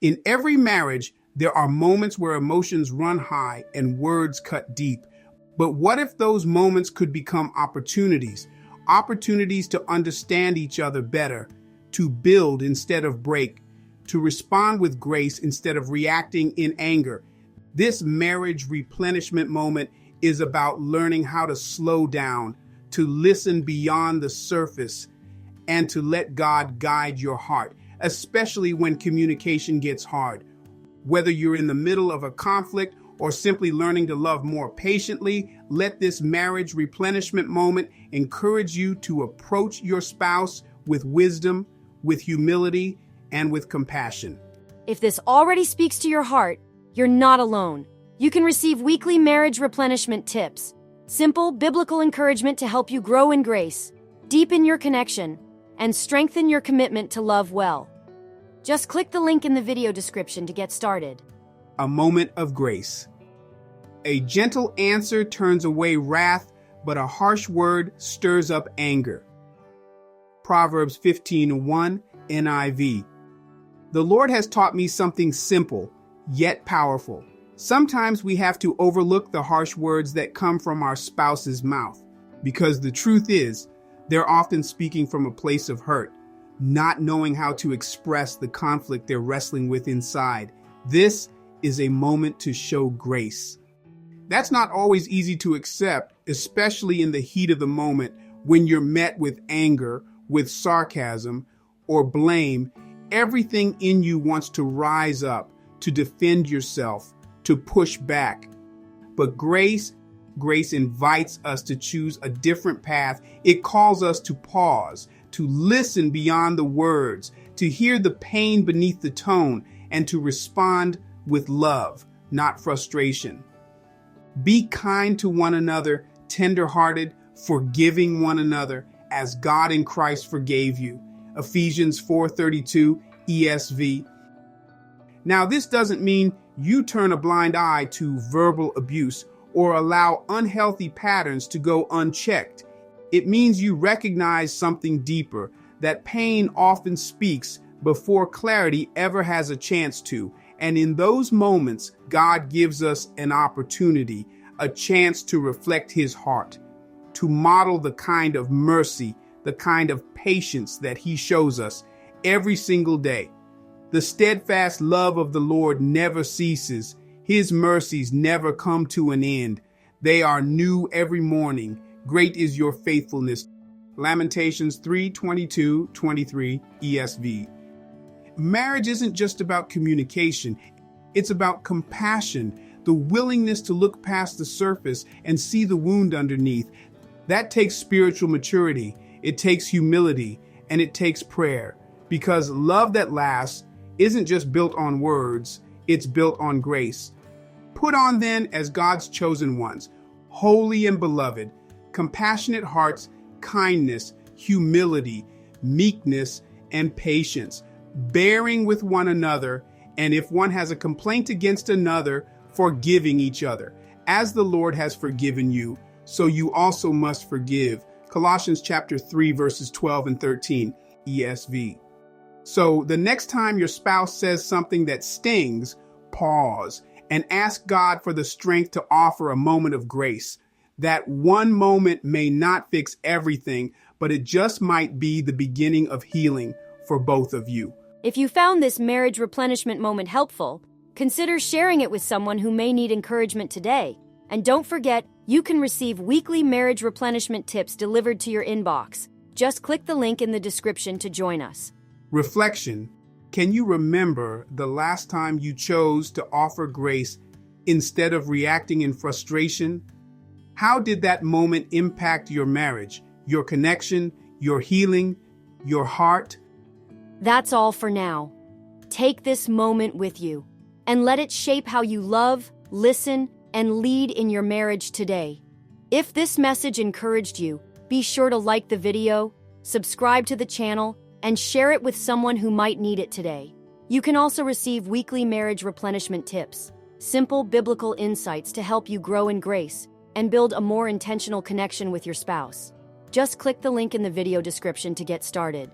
In every marriage, there are moments where emotions run high and words cut deep. But what if those moments could become opportunities? Opportunities to understand each other better, to build instead of break, to respond with grace instead of reacting in anger. This marriage replenishment moment is about learning how to slow down, to listen beyond the surface, and to let God guide your heart, especially when communication gets hard. Whether you're in the middle of a conflict or simply learning to love more patiently, let this marriage replenishment moment encourage you to approach your spouse with wisdom, with humility, and with compassion. If this already speaks to your heart, you're not alone. You can receive weekly marriage replenishment tips, simple biblical encouragement to help you grow in grace, deepen your connection, and strengthen your commitment to love well. Just click the link in the video description to get started. A moment of grace. A gentle answer turns away wrath, but a harsh word stirs up anger. Proverbs 15:1 NIV. The Lord has taught me something simple, yet powerful. Sometimes we have to overlook the harsh words that come from our spouse's mouth, because the truth is, they're often speaking from a place of hurt, not knowing how to express the conflict they're wrestling with inside. This is a moment to show grace. That's not always easy to accept, especially in the heat of the moment when you're met with anger, with sarcasm, or blame. Everything in you wants to rise up, to defend yourself, to push back. But grace invites us to choose a different path. It calls us to pause, to listen beyond the words, to hear the pain beneath the tone, and to respond with love, not frustration. Be kind to one another, tender-hearted, forgiving one another as God in Christ forgave you. Ephesians 4:32 ESV. Now, this doesn't mean you turn a blind eye to verbal abuse or allow unhealthy patterns to go unchecked. It means you recognize something deeper, that pain often speaks before clarity ever has a chance to. And in those moments, God gives us an opportunity, a chance to reflect His heart, to model the kind of mercy, the kind of patience that He shows us every single day. The steadfast love of the Lord never ceases. His mercies never come to an end. They are new every morning. Great is your faithfulness. Lamentations 3:22-23 ESV. Marriage isn't just about communication. It's about compassion, the willingness to look past the surface and see the wound underneath. That takes spiritual maturity. It takes humility, and it takes prayer. Because love that lasts isn't just built on words, it's built on grace. Put on then as God's chosen ones, holy and beloved, compassionate hearts, kindness, humility, meekness, and patience, bearing with one another, and if one has a complaint against another, forgiving each other. As the Lord has forgiven you, so you also must forgive. Colossians chapter 3, verses 12 and 13, ESV. So the next time your spouse says something that stings, pause and ask God for the strength to offer a moment of grace. That one moment may not fix everything, but it just might be the beginning of healing for both of you. If you found this marriage replenishment moment helpful, consider sharing it with someone who may need encouragement today. And don't forget, you can receive weekly marriage replenishment tips delivered to your inbox. Just click the link in the description to join us. Reflection. Can you remember the last time you chose to offer grace instead of reacting in frustration? How did that moment impact your marriage, your connection, your healing, your heart? That's all for now. Take this moment with you and let it shape how you love, listen, and lead in your marriage today. If this message encouraged you, be sure to like the video, subscribe to the channel, and share it with someone who might need it today. You can also receive weekly marriage replenishment tips, simple biblical insights to help you grow in grace and build a more intentional connection with your spouse. Just click the link in the video description to get started.